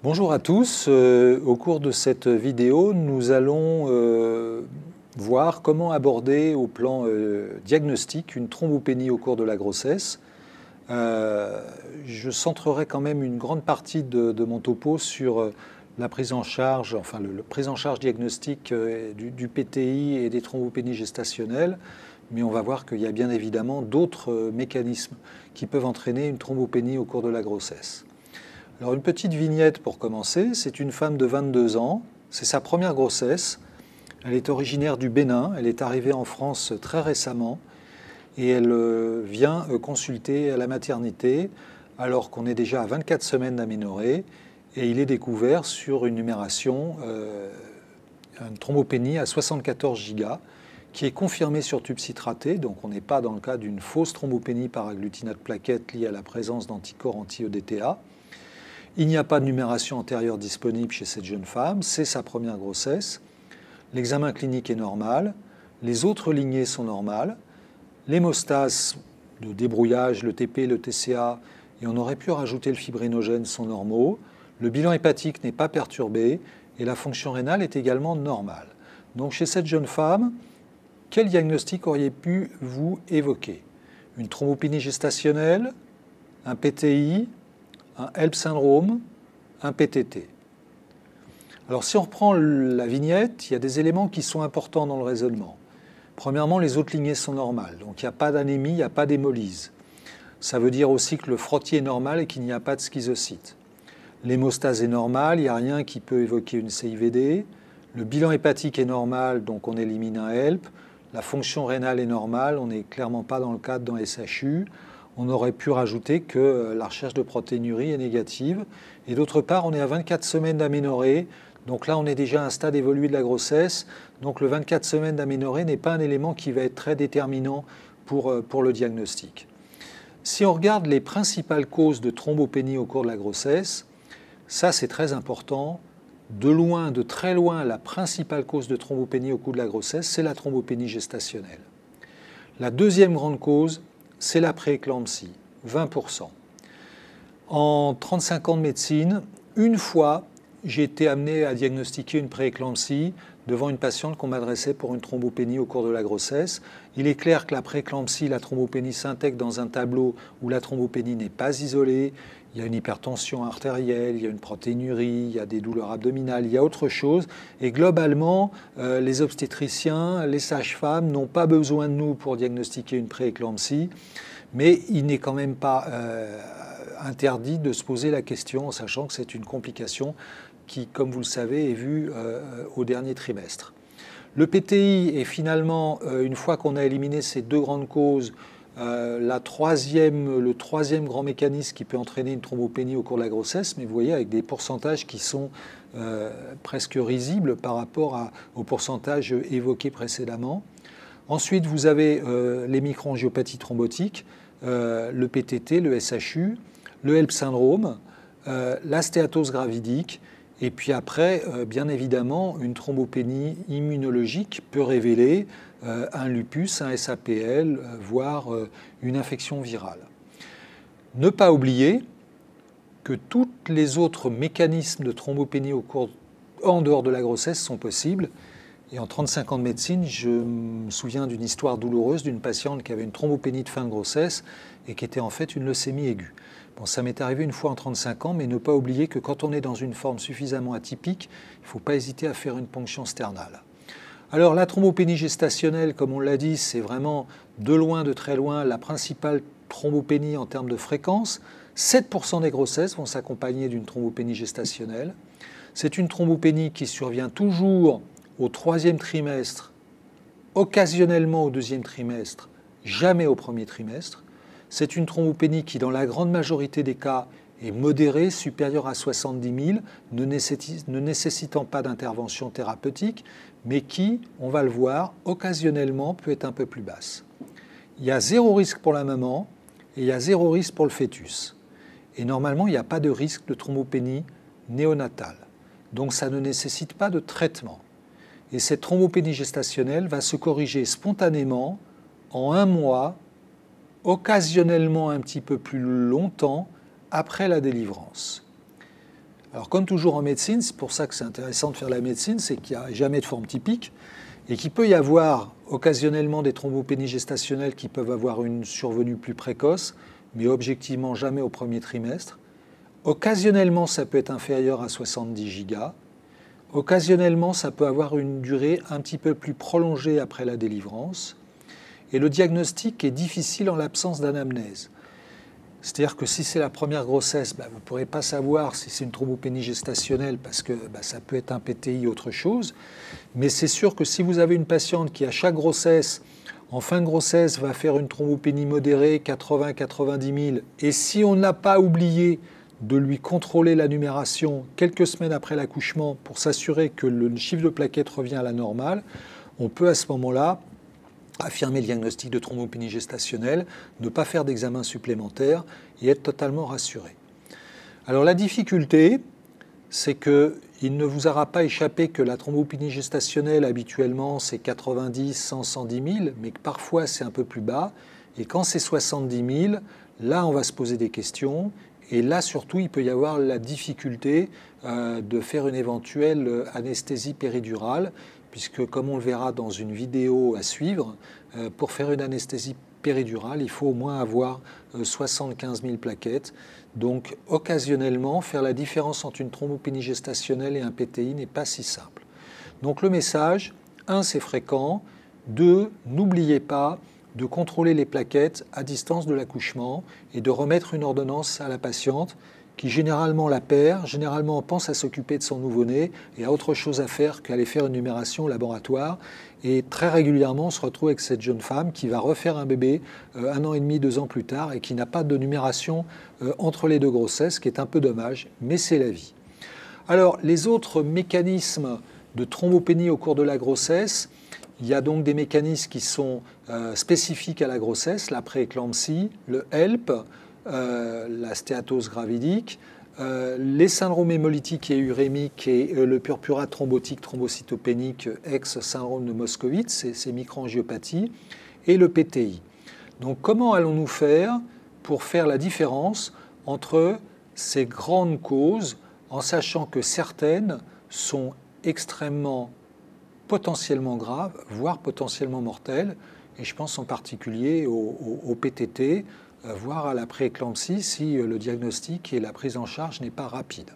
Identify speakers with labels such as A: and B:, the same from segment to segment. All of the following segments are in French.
A: Bonjour à tous. Au cours de cette vidéo, nous allons voir comment aborder au plan diagnostic une thrombopénie au cours de la grossesse. Je centrerai quand même une grande partie de mon topo sur la prise en charge, enfin le prise en charge diagnostique du PTI et des thrombopénies gestationnelles, mais on va voir qu'il y a bien évidemment d'autres mécanismes qui peuvent entraîner une thrombopénie au cours de la grossesse. Alors une petite vignette pour commencer, c'est une femme de 22 ans, c'est sa première grossesse, elle est originaire du Bénin, elle est arrivée en France très récemment et elle vient consulter à la maternité alors qu'on est déjà à 24 semaines d'aménorrhée et il est découvert sur une numération une thrombopénie à 74 gigas qui est confirmée sur tube citraté, donc on n'est pas dans le cas d'une fausse thrombopénie par agglutinat de plaquettes liée à la présence d'anticorps anti-EDTA. Il n'y a pas de numération antérieure disponible chez cette jeune femme, c'est sa première grossesse. L'examen clinique est normal, les autres lignées sont normales, l'hémostase, le débrouillage, le TP, le TCA, et on aurait pu rajouter le fibrinogène, sont normaux, le bilan hépatique n'est pas perturbé et la fonction rénale est également normale. Donc chez cette jeune femme, quel diagnostic auriez pu vous évoquer? Une thrombopénie gestationnelle, un PTI, un HELP syndrome, un PTT. Alors si on reprend la vignette, il y a des éléments qui sont importants dans le raisonnement. Premièrement, les autres lignées sont normales, donc il n'y a pas d'anémie, il n'y a pas d'hémolyse. Ça veut dire aussi que le frottis est normal et qu'il n'y a pas de schizocyte. L'hémostase est normale, il n'y a rien qui peut évoquer une CIVD. Le bilan hépatique est normal, donc on élimine un HELP. La fonction rénale est normale, on n'est clairement pas dans le cadre d'un SHU. On aurait pu rajouter que la recherche de protéinurie est négative. Et d'autre part, on est à 24 semaines d'aménorrhée. Donc là, on est déjà à un stade évolué de la grossesse. Donc le 24 semaines d'aménorrhée n'est pas un élément qui va être très déterminant pour le diagnostic. Si on regarde les principales causes de thrombopénie au cours de la grossesse, ça c'est très important. De loin, de très loin, la principale cause de thrombopénie au cours de la grossesse, c'est la thrombopénie gestationnelle. La deuxième grande cause, c'est la prééclampsie, 20%. En 35 ans de médecine, une fois, j'ai été amené à diagnostiquer une prééclampsie devant une patiente qu'on m'adressait pour une thrombopénie au cours de la grossesse. Il est clair que la prééclampsie, la thrombopénie s'intègre dans un tableau où la thrombopénie n'est pas isolée. Il y a une hypertension artérielle, il y a une protéinurie, il y a des douleurs abdominales, il y a autre chose. Et globalement, les obstétriciens, les sages-femmes n'ont pas besoin de nous pour diagnostiquer une prééclampsie, mais il n'est quand même pas interdit de se poser la question en sachant que c'est une complication qui, comme vous le savez, est vue au dernier trimestre. Le PTI est finalement, une fois qu'on a éliminé ces deux grandes causes, le troisième grand mécanisme qui peut entraîner une thrombopénie au cours de la grossesse, mais vous voyez avec des pourcentages qui sont presque risibles par rapport aux pourcentages évoqués précédemment. Ensuite, vous avez les microangiopathies thrombotiques, le PTT, le SHU, le HELP syndrome, la stéatose gravidique, et puis après, bien évidemment, une thrombopénie immunologique peut révéler un lupus, un SAPL, voire une infection virale. Ne pas oublier que tous les autres mécanismes de thrombopénie en dehors de la grossesse sont possibles. Et en 35 ans de médecine, je me souviens d'une histoire douloureuse d'une patiente qui avait une thrombopénie de fin de grossesse et qui était en fait une leucémie aiguë. Bon, ça m'est arrivé une fois en 35 ans, mais ne pas oublier que quand on est dans une forme suffisamment atypique, il ne faut pas hésiter à faire une ponction sternale. Alors la thrombopénie gestationnelle, comme on l'a dit, c'est vraiment de loin, de très loin, la principale thrombopénie en termes de fréquence. 7% des grossesses vont s'accompagner d'une thrombopénie gestationnelle. C'est une thrombopénie qui survient toujours au troisième trimestre, occasionnellement au deuxième trimestre, jamais au premier trimestre. C'est une thrombopénie qui, dans la grande majorité des cas, est modérée, supérieure à 70 000, ne nécessitant pas d'intervention thérapeutique, mais qui, on va le voir, occasionnellement peut être un peu plus basse. Il y a 0 risque pour la maman et il y a 0 risque pour le fœtus. Et normalement, il n'y a pas de risque de thrombopénie néonatale. Donc ça ne nécessite pas de traitement. Et cette thrombopénie gestationnelle va se corriger spontanément en 1 mois, occasionnellement un petit peu plus longtemps après la délivrance. Alors comme toujours en médecine, c'est pour ça que c'est intéressant de faire la médecine, c'est qu'il n'y a jamais de forme typique et qu'il peut y avoir occasionnellement des thrombopénies gestationnelles qui peuvent avoir une survenue plus précoce, mais objectivement jamais au premier trimestre. Occasionnellement, ça peut être inférieur à 70 gigas. Occasionnellement, ça peut avoir une durée un petit peu plus prolongée après la délivrance. Et le diagnostic est difficile en l'absence d'anamnèse. C'est-à-dire que si c'est la première grossesse, vous ne pourrez pas savoir si c'est une thrombopénie gestationnelle parce que ça peut être un PTI ou autre chose. Mais c'est sûr que si vous avez une patiente qui, à chaque grossesse, en fin de grossesse, va faire une thrombopénie modérée, 80-90 000, et si on n'a pas oublié de lui contrôler la numération quelques semaines après l'accouchement pour s'assurer que le chiffre de plaquettes revient à la normale, on peut à ce moment-là affirmer le diagnostic de thrombopénie gestationnelle, ne pas faire d'examen supplémentaire et être totalement rassuré. Alors la difficulté, c'est qu'il ne vous aura pas échappé que la thrombopénie gestationnelle, habituellement, c'est 90, 100, 110 000, mais que parfois c'est un peu plus bas. Et quand c'est 70 000, là, on va se poser des questions. Et là, surtout, il peut y avoir la difficulté de faire une éventuelle anesthésie péridurale, puisque, comme on le verra dans une vidéo à suivre, pour faire une anesthésie péridurale, il faut au moins avoir 75 000 plaquettes. Donc, occasionnellement, faire la différence entre une thrombopénie gestationnelle et un PTI n'est pas si simple. Donc, le message, 1, c'est fréquent. 2, n'oubliez pas de contrôler les plaquettes à distance de l'accouchement et de remettre une ordonnance à la patiente qui généralement la perd, généralement pense à s'occuper de son nouveau-né et a autre chose à faire qu'aller faire une numération au laboratoire. Et très régulièrement, on se retrouve avec cette jeune femme qui va refaire un bébé 1 an et demi, 2 ans plus tard et qui n'a pas de numération entre les deux grossesses, ce qui est un peu dommage, mais c'est la vie. Alors, les autres mécanismes de thrombopénie au cours de la grossesse, il y a donc des mécanismes qui sont spécifiques à la grossesse, la pré-éclampsie, le HELP, la stéatose gravidique, les syndromes hémolytiques et urémiques et le purpurat thrombotique thrombocytopénique ex-syndrome de Moscovitz, ces microangiopathies, et le PTI. Donc comment allons-nous faire pour faire la différence entre ces grandes causes, en sachant que certaines sont extrêmement potentiellement graves, voire potentiellement mortelles, et je pense en particulier au PTT, voire à la pré-éclampsie si le diagnostic et la prise en charge n'est pas rapide.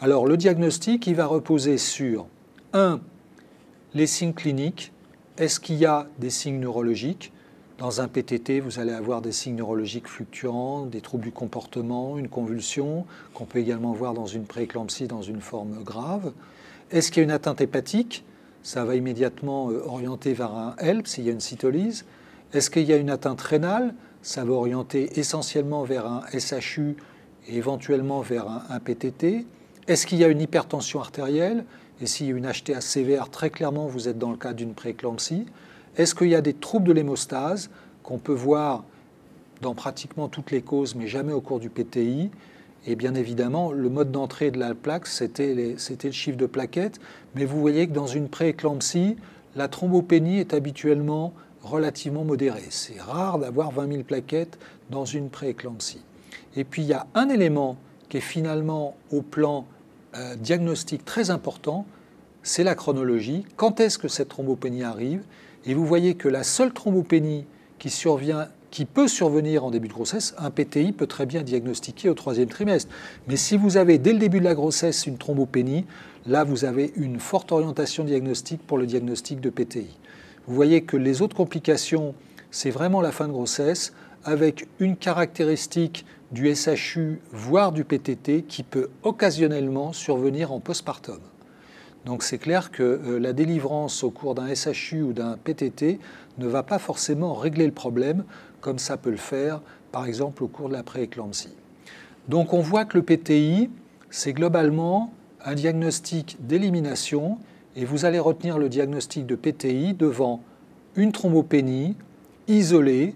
A: Alors le diagnostic, il va reposer sur 1. Les signes cliniques. Est-ce qu'il y a des signes neurologiques? Dans un PTT, vous allez avoir des signes neurologiques fluctuants, des troubles du comportement, une convulsion, qu'on peut également voir dans une pré-éclampsie dans une forme grave. Est-ce qu'il y a une atteinte hépatique? Ça va immédiatement orienter vers un HELP s'il y a une cytolyse. Est-ce qu'il y a une atteinte rénale? Ça va orienter essentiellement vers un SHU et éventuellement vers un PTT. Est-ce qu'il y a une hypertension artérielle? Et s'il y a une HTA sévère, très clairement, vous êtes dans le cas d'une prééclampsie. Est-ce qu'il y a des troubles de l'hémostase qu'on peut voir dans pratiquement toutes les causes, mais jamais au cours du PTI? Et bien évidemment, le mode d'entrée de la plaque, c'était le chiffre de plaquettes. Mais vous voyez que dans une prééclampsie, la thrombopénie est habituellement relativement modérée. C'est rare d'avoir 20 000 plaquettes dans une prééclampsie. Et puis il y a un élément qui est finalement au plan diagnostic très important, c'est la chronologie. Quand est-ce que cette thrombopénie arrive? Et vous voyez que la seule thrombopénie qui peut survenir en début de grossesse, un PTI peut très bien diagnostiquer au 3e trimestre. Mais si vous avez dès le début de la grossesse une thrombopénie, là vous avez une forte orientation diagnostique pour le diagnostic de PTI. Vous voyez que les autres complications, c'est vraiment la fin de grossesse, avec une caractéristique du SHU, voire du PTT, qui peut occasionnellement survenir en postpartum. Donc c'est clair que la délivrance au cours d'un SHU ou d'un PTT ne va pas forcément régler le problème, comme ça peut le faire, par exemple, au cours de la prééclampsie. Donc on voit que le PTI, c'est globalement un diagnostic d'élimination, et vous allez retenir le diagnostic de PTI devant une thrombopénie isolée,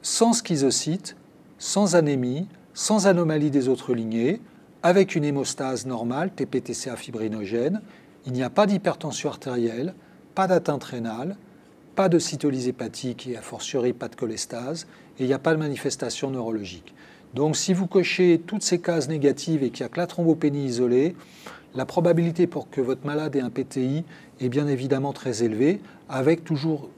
A: sans schizocyte, sans anémie, sans anomalie des autres lignées, avec une hémostase normale, TP-TCA fibrinogène. Il n'y a pas d'hypertension artérielle, pas d'atteinte rénale, pas de cytolyse hépatique et a fortiori pas de cholestase, et il n'y a pas de manifestation neurologique. Donc si vous cochez toutes ces cases négatives et qu'il n'y a que la thrombopénie isolée, la probabilité pour que votre malade ait un PTI est bien évidemment très élevée, avec toujours,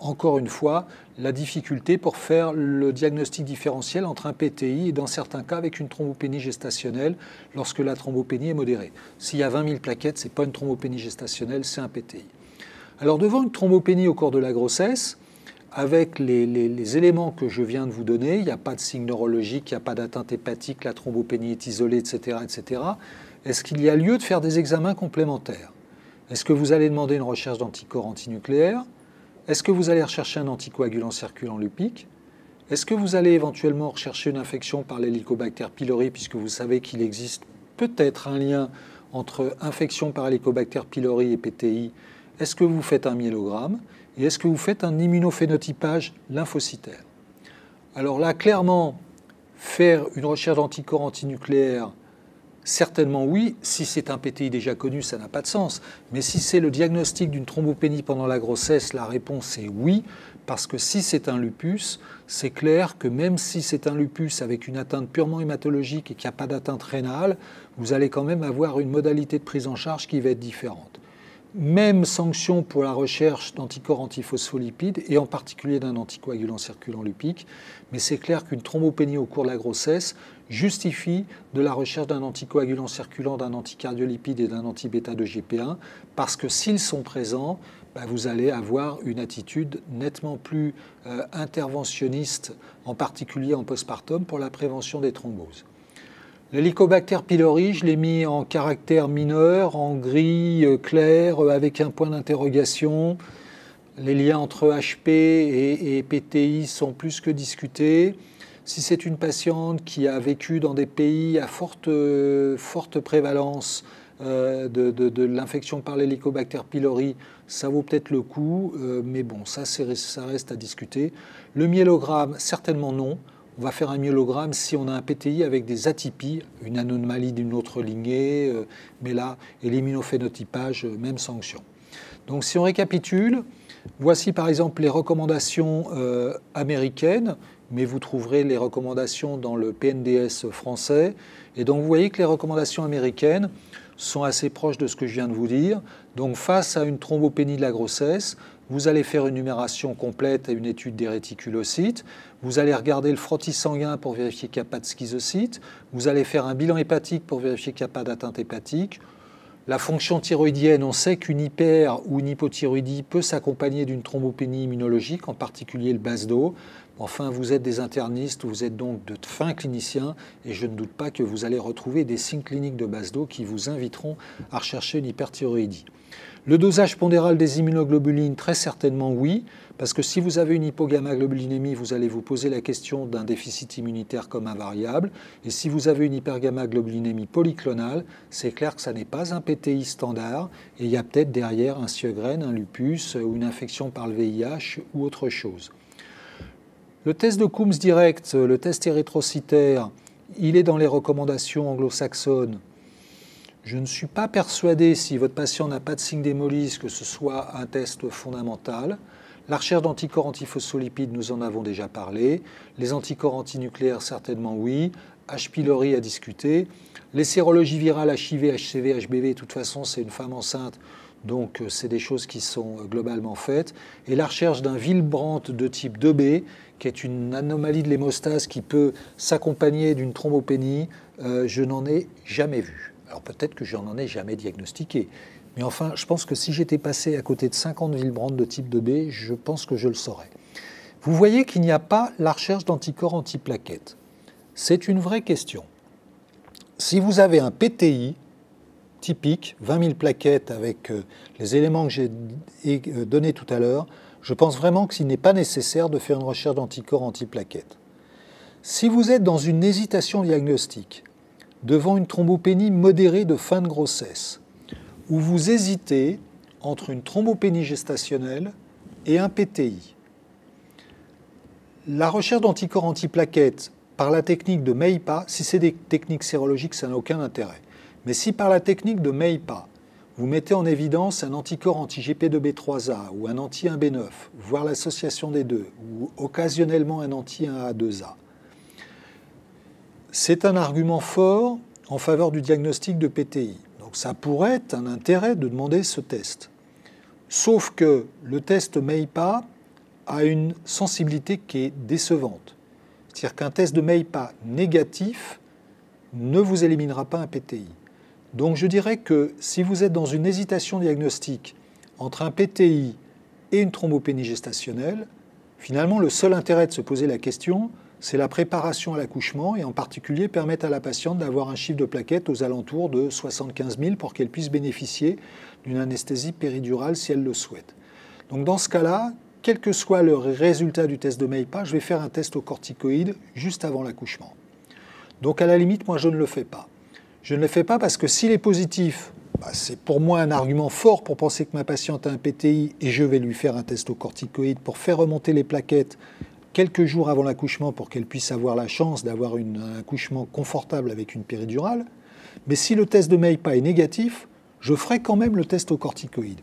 A: encore une fois, la difficulté pour faire le diagnostic différentiel entre un PTI et dans certains cas avec une thrombopénie gestationnelle lorsque la thrombopénie est modérée. S'il y a 20 000 plaquettes, ce n'est pas une thrombopénie gestationnelle, c'est un PTI. Alors devant une thrombopénie au cours de la grossesse, avec les éléments que je viens de vous donner, il n'y a pas de signe neurologique, il n'y a pas d'atteinte hépatique, la thrombopénie est isolée, etc., etc., est-ce qu'il y a lieu de faire des examens complémentaires? Est-ce que vous allez demander une recherche d'anticorps antinucléaires? Est-ce que vous allez rechercher un anticoagulant circulant lupique? Est-ce que vous allez éventuellement rechercher une infection par l'Helicobacter pylori, puisque vous savez qu'il existe peut-être un lien entre infection par Helicobacter pylori et PTI? Est-ce que vous faites un myélogramme? Et est-ce que vous faites un immunophénotypage lymphocytaire? Alors là, clairement, faire une recherche d'anticorps antinucléaires, certainement oui. Si c'est un PTI déjà connu, ça n'a pas de sens. Mais si c'est le diagnostic d'une thrombopénie pendant la grossesse, la réponse est oui. Parce que si c'est un lupus, c'est clair que même si c'est un lupus avec une atteinte purement hématologique et qu'il n'y a pas d'atteinte rénale, vous allez quand même avoir une modalité de prise en charge qui va être différente. Même sanction pour la recherche d'anticorps antiphospholipides et en particulier d'un anticoagulant circulant lupique, mais c'est clair qu'une thrombopénie au cours de la grossesse justifie de la recherche d'un anticoagulant circulant, d'un anticardiolipide et d'un anti-bêta-2-GP1 parce que s'ils sont présents, vous allez avoir une attitude nettement plus interventionniste, en particulier en postpartum, pour la prévention des thromboses. L'Helicobacter pylori, je l'ai mis en caractère mineur, en gris clair, avec un point d'interrogation. Les liens entre HP et PTI sont plus que discutés. Si c'est une patiente qui a vécu dans des pays à forte prévalence de l'infection par l'Helicobacter pylori, ça vaut peut-être le coup, mais bon, ça reste à discuter. Le myélogramme, certainement non. On va faire un myélogramme si on a un PTI avec des atypies, une anomalie d'une autre lignée, mais là, et l'immunophénotypage, même sanction. Donc si on récapitule, voici par exemple les recommandations américaines, mais vous trouverez les recommandations dans le PNDS français. Et donc vous voyez que les recommandations américaines sont assez proches de ce que je viens de vous dire. Donc face à une thrombopénie de la grossesse, vous allez faire une numération complète et une étude des réticulocytes. Vous allez regarder le frottis sanguin pour vérifier qu'il n'y a pas de schizocytes. Vous allez faire un bilan hépatique pour vérifier qu'il n'y a pas d'atteinte hépatique. La fonction thyroïdienne, on sait qu'une hyper ou une hypothyroïdie peut s'accompagner d'une thrombopénie immunologique, en particulier le BASDO. Enfin, vous êtes des internistes, vous êtes donc de fins cliniciens, et je ne doute pas que vous allez retrouver des signes cliniques de BASDO qui vous inviteront à rechercher une hyperthyroïdie. Le dosage pondéral des immunoglobulines, très certainement oui, parce que si vous avez une hypogammaglobulinémie, vous allez vous poser la question d'un déficit immunitaire comme invariable. Et si vous avez une hypergammaglobulinémie polyclonale, c'est clair que ça n'est pas un PTI standard, et il y a peut-être derrière un Sjögren, un lupus ou une infection par le VIH ou autre chose. Le test de Coombs direct, le test érythrocytaire, il est dans les recommandations anglo-saxonnes. Je ne suis pas persuadé, si votre patient n'a pas de signe d'hémolyse, que ce soit un test fondamental. La recherche d'anticorps antiphospholipides, nous en avons déjà parlé. Les anticorps antinucléaires, certainement oui. H. pylori à discuter. Les sérologies virales HIV, HCV, HBV, de toute façon, c'est une femme enceinte. Donc, c'est des choses qui sont globalement faites. Et la recherche d'un Willebrand de type 2B, qui est une anomalie de l'hémostase qui peut s'accompagner d'une thrombopénie, je n'en ai jamais vu. Alors peut-être que je n'en ai jamais diagnostiqué. Mais enfin, je pense que si j'étais passé à côté de 50 Willebrand de type 2B, je pense que je le saurais. Vous voyez qu'il n'y a pas la recherche d'anticorps antiplaquettes. C'est une vraie question. Si vous avez un PTI typique, 20 000 plaquettes avec les éléments que j'ai donnés tout à l'heure, je pense vraiment qu'il n'est pas nécessaire de faire une recherche d'anticorps antiplaquettes. Si vous êtes dans une hésitation diagnostique, devant une thrombopénie modérée de fin de grossesse, où vous hésitez entre une thrombopénie gestationnelle et un PTI. La recherche d'anticorps antiplaquettes par la technique de MEIPA, si c'est des techniques sérologiques, ça n'a aucun intérêt. Mais si par la technique de MEIPA, vous mettez en évidence un anticorps anti-GP2B3A ou un anti-1B9, voire l'association des deux, ou occasionnellement un anti-1A2A, c'est un argument fort en faveur du diagnostic de PTI. Donc ça pourrait être un intérêt de demander ce test. Sauf que le test MEIPA a une sensibilité qui est décevante. C'est-à-dire qu'un test de MEIPA négatif ne vous éliminera pas un PTI. Donc je dirais que si vous êtes dans une hésitation diagnostique entre un PTI et une thrombopénie gestationnelle, finalement le seul intérêt de se poser la question, c'est la préparation à l'accouchement et en particulier permettre à la patiente d'avoir un chiffre de plaquettes aux alentours de 75 000 pour qu'elle puisse bénéficier d'une anesthésie péridurale si elle le souhaite. Donc dans ce cas-là, quel que soit le résultat du test de MEIPA, je vais faire un test aux corticoïdes juste avant l'accouchement. Donc à la limite, moi je ne le fais pas. Je ne le fais pas parce que s'il est positif, c'est pour moi un argument fort pour penser que ma patiente a un PTI et je vais lui faire un test aux corticoïdes pour faire remonter les plaquettes quelques jours avant l'accouchement pour qu'elle puisse avoir la chance d'avoir un accouchement confortable avec une péridurale. Mais si le test de MEIPA est négatif, je ferai quand même le test aux corticoïdes.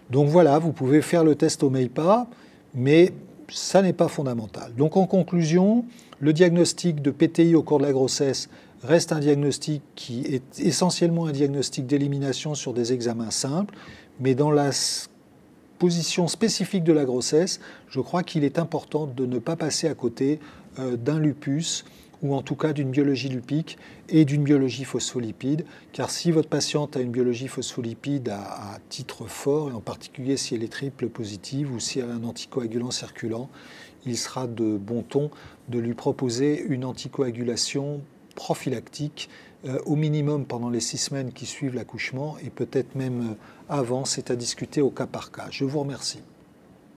A: Donc voilà, vous pouvez faire le test au MEIPA, mais ça n'est pas fondamental. Donc en conclusion, le diagnostic de PTI au cours de la grossesse reste un diagnostic qui est essentiellement un diagnostic d'élimination sur des examens simples, mais dans la position spécifique de la grossesse, je crois qu'il est important de ne pas passer à côté d'un lupus ou en tout cas d'une biologie lupique et d'une biologie phospholipide, car si votre patiente a une biologie phospholipide à titre fort, et en particulier si elle est triple positive ou si elle a un anticoagulant circulant, il sera de bon ton de lui proposer une anticoagulation prophylactique au minimum pendant les 6 semaines qui suivent l'accouchement et peut-être même avant, c'est à discuter au cas par cas. Je vous remercie.